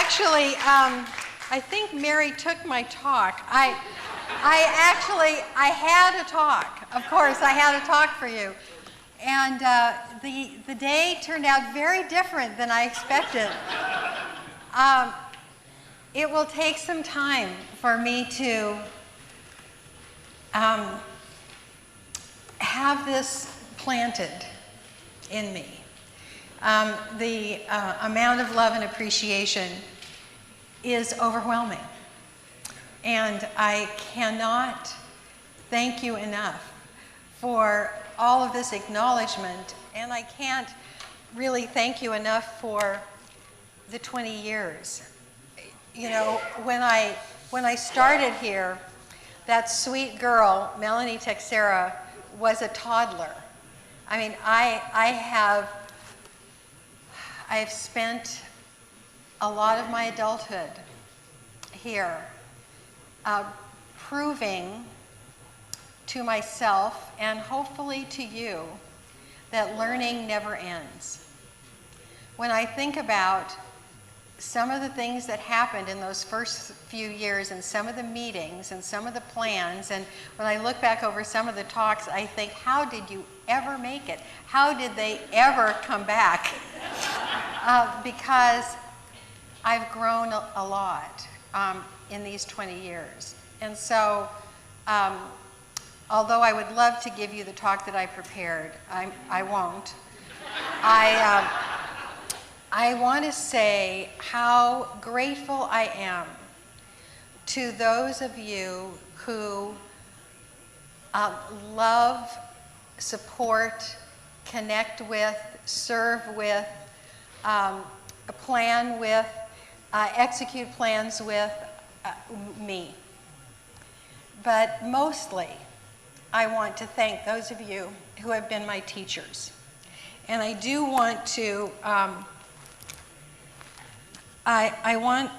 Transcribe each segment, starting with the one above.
actually, I think Mary took my talk. I had a talk. Of course, I had a talk for you. And the day turned out very different than I expected. It will take some time for me to have this planted in me. The amount of love and appreciation is overwhelming. And I cannot thank you enough for all of this acknowledgement, and I can't really thank you enough for the 20 years. You know, when I started here, that sweet girl, Melanie Texera, was a toddler. I mean, I've spent a lot of my adulthood here proving to myself and hopefully to you that learning never ends. When I think about some of the things that happened in those first few years and some of the meetings and some of the plans, and when I look back over some of the talks, I think, how did you ever make it? How did they ever come back? Because I've grown a lot in these 20 years. And so, although I would love to give you the talk that I prepared, I won't. I want to say how grateful I am to those of you who love, support, connect with, serve with, plan with, execute plans with me. But mostly, I want to thank those of you who have been my teachers. And I do want to, I want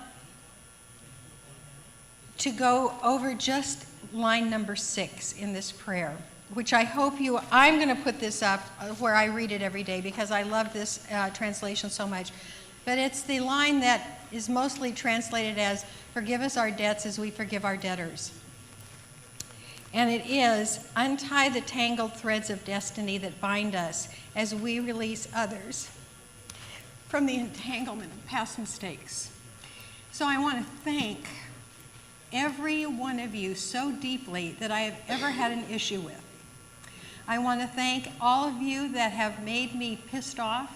to go over just line number 6 in this prayer, which I hope I'm going to put this up where I read it every day because I love this translation so much. But it's the line that is mostly translated as, "Forgive us our debts as we forgive our debtors." And it is, "Untie the tangled threads of destiny that bind us as we release others from the entanglement of past mistakes." So I want to thank every one of you so deeply that I have ever had an issue with. I want to thank all of you that have made me pissed off.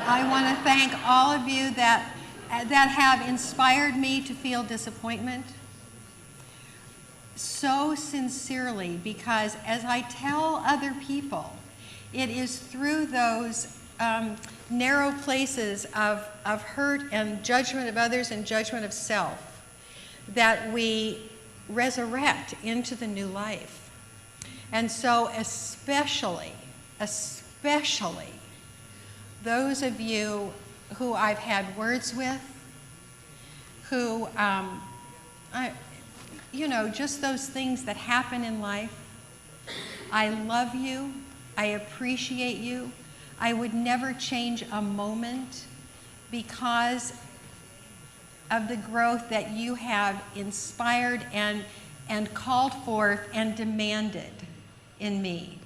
I want to thank all of you that have inspired me to feel disappointment. So sincerely, because as I tell other people, it is through those narrow places of hurt and judgment of others and judgment of self that we resurrect into the new life. And so especially those of you who I've had words with, who, just those things that happen in life. I love you. I appreciate you. I would never change a moment because of the growth that you have inspired and called forth and demanded in me.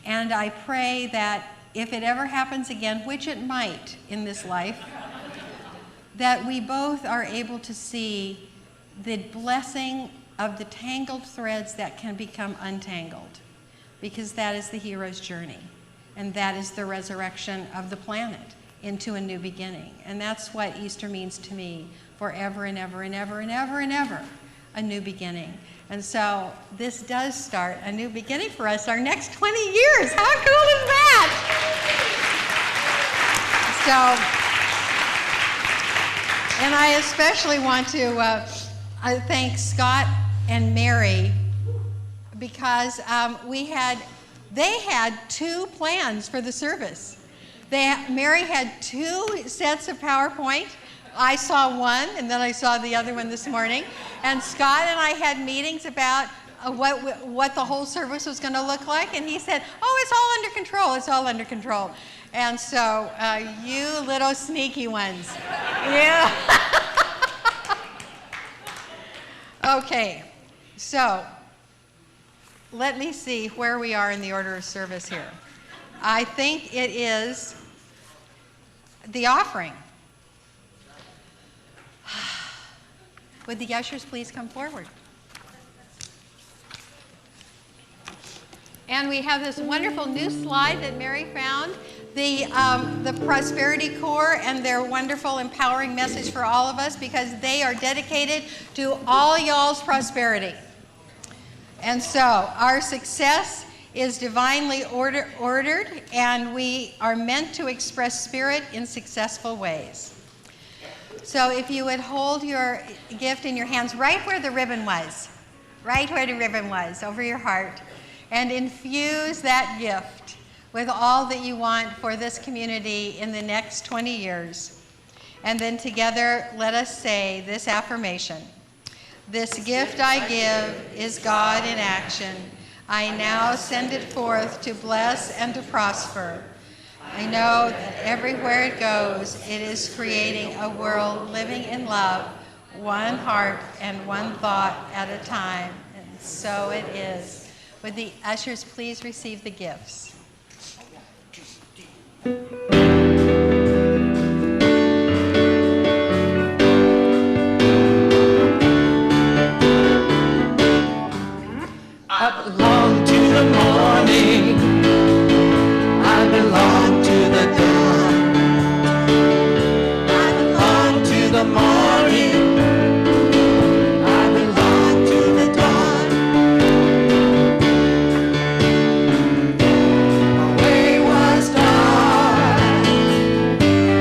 And I pray that if it ever happens again, which it might in this life, that we both are able to see the blessing of the tangled threads that can become untangled, because that is the hero's journey, and that is the resurrection of the planet into a new beginning. And that's what Easter means to me, forever and ever and ever and ever and ever, a new beginning. And so this does start a new beginning for us, our next 20 years. How cool is that? So, and I especially want to thank Scott and Mary, because they had 2 plans for the service. Mary had 2 sets of PowerPoint. I saw one, and then I saw the other one this morning. And Scott and I had meetings about what the whole service was going to look like, and he said, "Oh, it's all under control. It's all under control." And so, you little sneaky ones, yeah. Okay, so let me see where we are in the order of service here. I think it is the offering. Would the ushers please come forward? And we have this wonderful new slide that Mary found, the Prosperity Corps and their wonderful empowering message for all of us, because they are dedicated to all y'all's prosperity. And so our success is divinely ordered, and we are meant to express spirit in successful ways. So if you would hold your gift in your hands right where the ribbon was, over your heart, and infuse that gift with all that you want for this community in the next 20 years. And then together, let us say this affirmation. This gift I give is God in action. I now send it forth to bless and to prosper. I know that everywhere it goes, it is creating a world living in love, one heart and one thought at a time. And so it is. Would the ushers please receive the gifts? I belong to the morning. I belong to the dawn. I belong to the morning. I belong to the dawn. My way was dark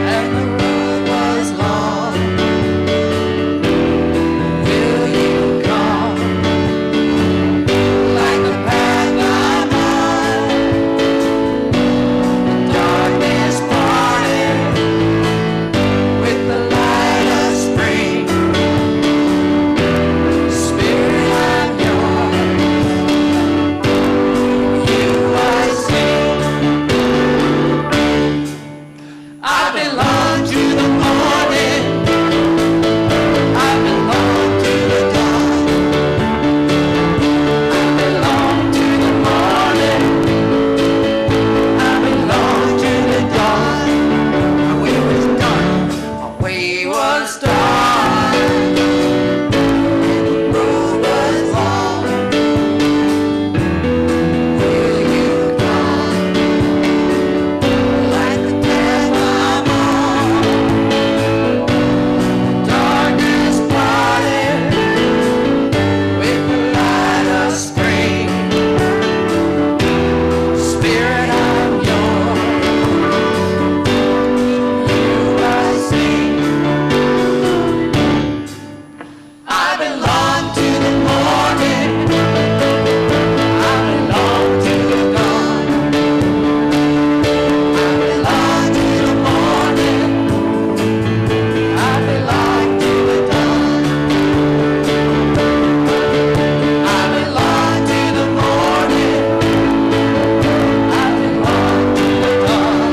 and the road was long. Will you come like the path I'm on? The darkness parted with the light of spring. Spirit, I'm yours. You I sing. I belong to the morning. I belong to the dawn. I belong to the morning. I belong to the dawn. My way was dark. My way was dark. And the road was long. Will you come like the path I'm on? Darkness parted with the light of spring. Spirit, I'm yours. You I sing. I belong to the morning. I belong to the dawn. I belong to the morning. I belong to the dawn. I belong to the morning. I belong to the dawn. I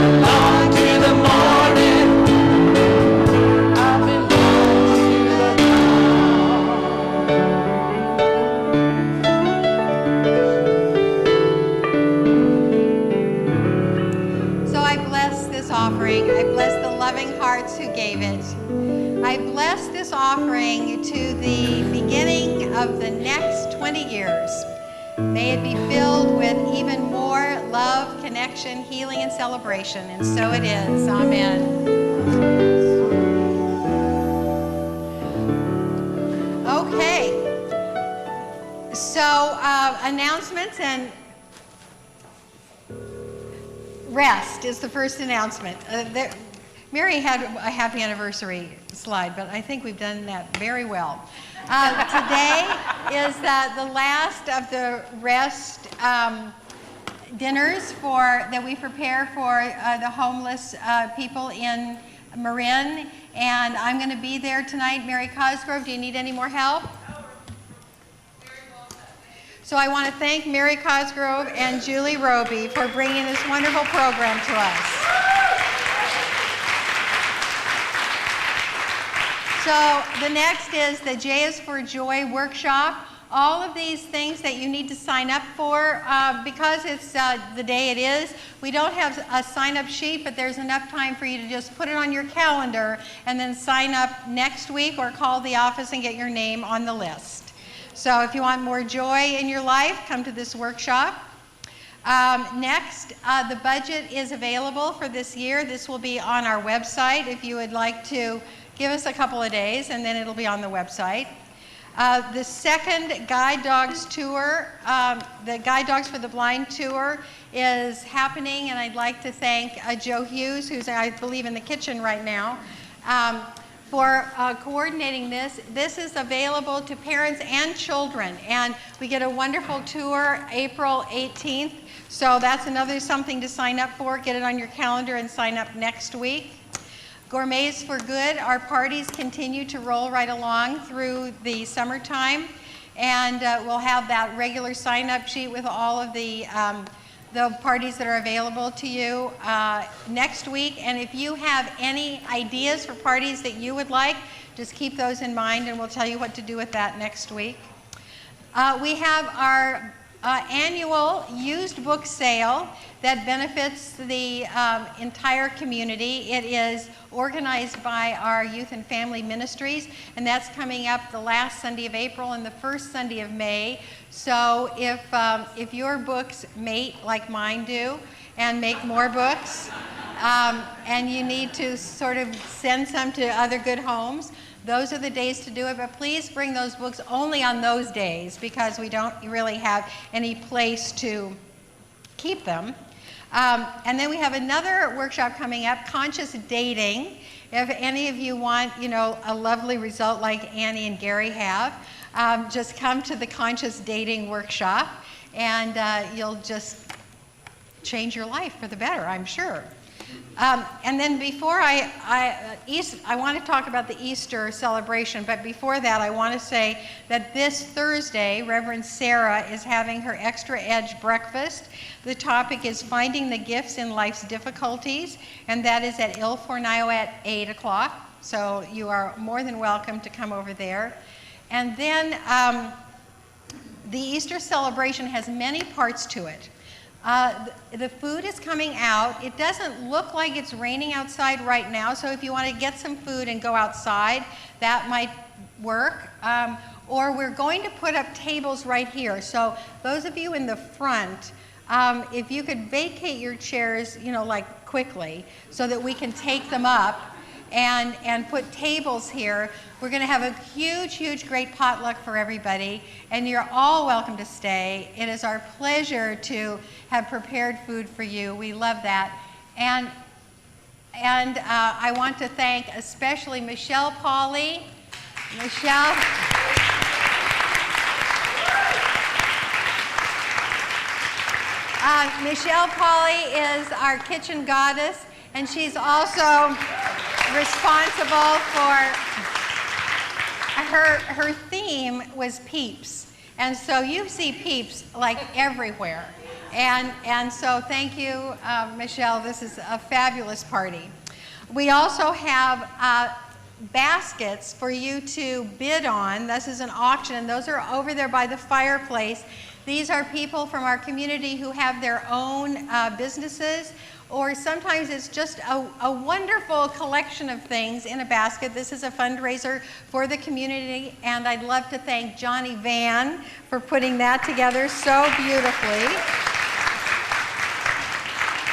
belong to the morning. I belong to the dawn. So I bless this offering. I bless the loving hearts who gave it. I bless this offering to the beginning of the next 20 years. May it be filled with even more love, connection, healing, and celebration. And so it is. Amen. Okay. So announcements and rest is the first announcement. Mary had a happy anniversary slide, but I think we've done that very well. Today is the last of the rest dinners that we prepare for the homeless people in Marin, and I'm going to be there tonight. Mary Cosgrove, do you need any more help? So I want to thank Mary Cosgrove and Julie Roby for bringing this wonderful program to us. So the next is the J is for Joy workshop. All of these things that you need to sign up for, because it's the day it is, we don't have a sign-up sheet, but there's enough time for you to just put it on your calendar and then sign up next week or call the office and get your name on the list. So if you want more joy in your life, come to this workshop. Next, the budget is available for this year. This will be on our website if you would like to give us a couple of days, and then it'll be on the website. The second Guide Dogs tour, the Guide Dogs for the Blind tour is happening, and I'd like to thank Joe Hughes, who's I believe in the kitchen right now, for coordinating this. This is available to parents and children, and we get a wonderful tour April 18th, so that's another something to sign up for. Get it on your calendar and sign up next week. Gourmets for Good, our parties continue to roll right along through the summertime, and we'll have that regular sign-up sheet with all of the parties that are available to you next week. And if you have any ideas for parties that you would like, just keep those in mind, and we'll tell you what to do with that next week. We have our annual used book sale that benefits the entire community. It is organized by our Youth and Family Ministries, and that's coming up the last Sunday of April and the first Sunday of May. So if your books mate like mine do and make more books, and you need to sort of send some to other good homes, those are the days to do it, but please bring those books only on those days because we don't really have any place to keep them. And then we have another workshop coming up, Conscious Dating. If any of you want, a lovely result like Annie and Gary have, just come to the Conscious Dating workshop, and you'll just change your life for the better, I'm sure. And then before I want to talk about the Easter celebration, but before that I want to say that this Thursday, Reverend Sarah is having her Extra Edge breakfast. The topic is Finding the Gifts in Life's Difficulties, and that is at Il Fornaio at 8 o'clock. So you are more than welcome to come over there. And then the Easter celebration has many parts to it. The food is coming out. It doesn't look like it's raining outside right now, so if you want to get some food and go outside, that might work. Or we're going to put up tables right here. So those of you in the front, if you could vacate your chairs, like quickly, so that we can take them up and put tables here. We're going to have a huge, great potluck for everybody, and you're all welcome to stay. It is our pleasure to have prepared food for you. We love that. And I want to thank especially Michelle Pauley. Michelle Pauley is our kitchen goddess, and she's also responsible for her theme was Peeps, and so you see Peeps like everywhere, and so thank you, Michelle. This is a fabulous party. We also have baskets for you to bid on. This is an auction, and those are over there by the fireplace. These are people from our community who have their own businesses, or sometimes it's just a wonderful collection of things in a basket. This is a fundraiser for the community, and I'd love to thank Johnny Van for putting that together so beautifully.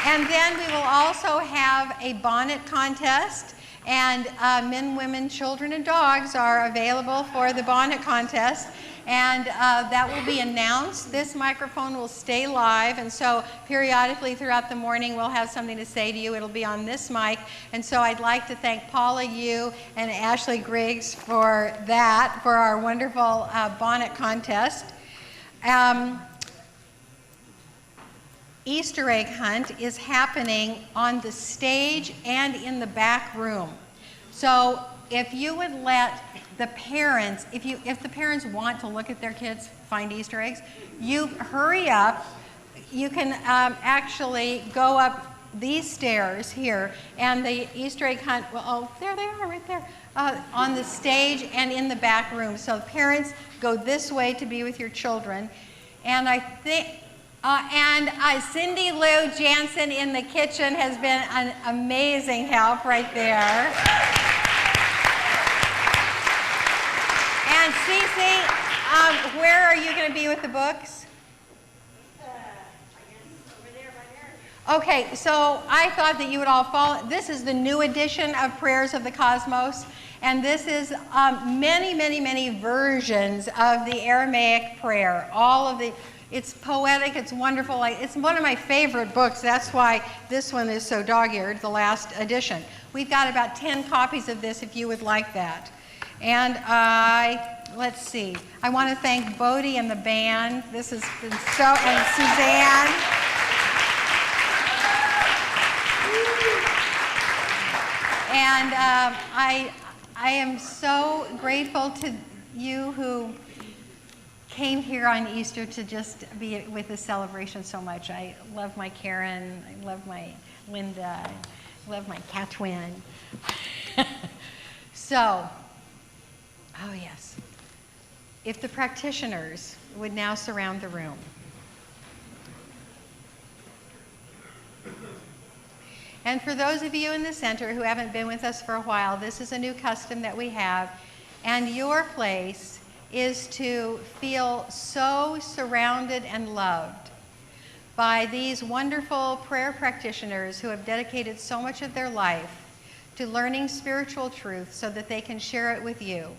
And then we will also have a bonnet contest, and men, women, children, and dogs are available for the bonnet contest. And that will be announced. This microphone will stay live, and so periodically throughout the morning we'll have something to say to you. It'll be on this mic, and so I'd like to thank Paula Yu and Ashley Griggs for that, for our wonderful bonnet contest. Easter egg hunt is happening on the stage and in the back room. So if you would let the parents, if the parents want to look at their kids find Easter eggs, you hurry up. You can actually go up these stairs here, and the Easter egg hunt, well, oh, there they are right there, on the stage and in the back room. So parents, go this way to be with your children. And I think, Cindy Lou Jansen in the kitchen has been an amazing help right there. And Cece, where are you going to be with the books? Okay, so I thought that you would all follow. This is the new edition of Prayers of the Cosmos, and this is many, many, many versions of the Aramaic prayer. All of the, it's poetic, it's wonderful. It's one of my favorite books. That's why this one is so dog-eared, the last edition. We've got about 10 copies of this if you would like that. And let's see. I want to thank Bodie and the band. This has been so, and Suzanne. And I am so grateful to you who came here on Easter to just be with this celebration so much. I love my Karen, I love my Linda, I love my cat twin. So, oh yes, if the practitioners would now surround the room. And for those of you in the center who haven't been with us for a while, this is a new custom that we have. And your place is to feel so surrounded and loved by these wonderful prayer practitioners who have dedicated so much of their life to learning spiritual truth so that they can share it with you,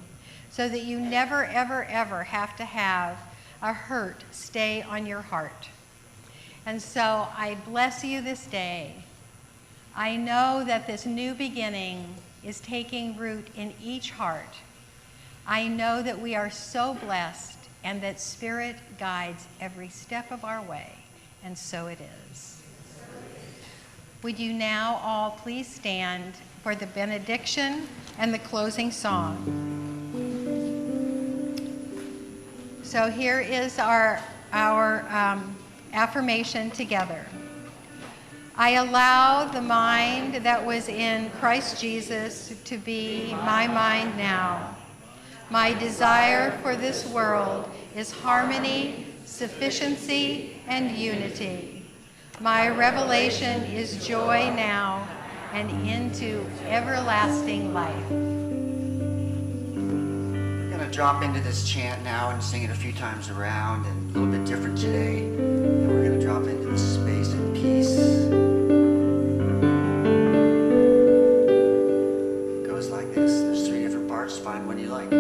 so that you never, ever, ever have to have a hurt stay on your heart. And so I bless you this day. I know that this new beginning is taking root in each heart. I know that we are so blessed and that Spirit guides every step of our way, and so it is. Would you now all please stand for the benediction and the closing song? So here is our affirmation together. I allow the mind that was in Christ Jesus to be my mind now. My desire for this world is harmony, sufficiency, and unity. My revelation is joy now and into everlasting life. We're going to drop into this chant now and sing it a few times around, and a little bit different today. And we're going to drop into this space of peace. Find one you like.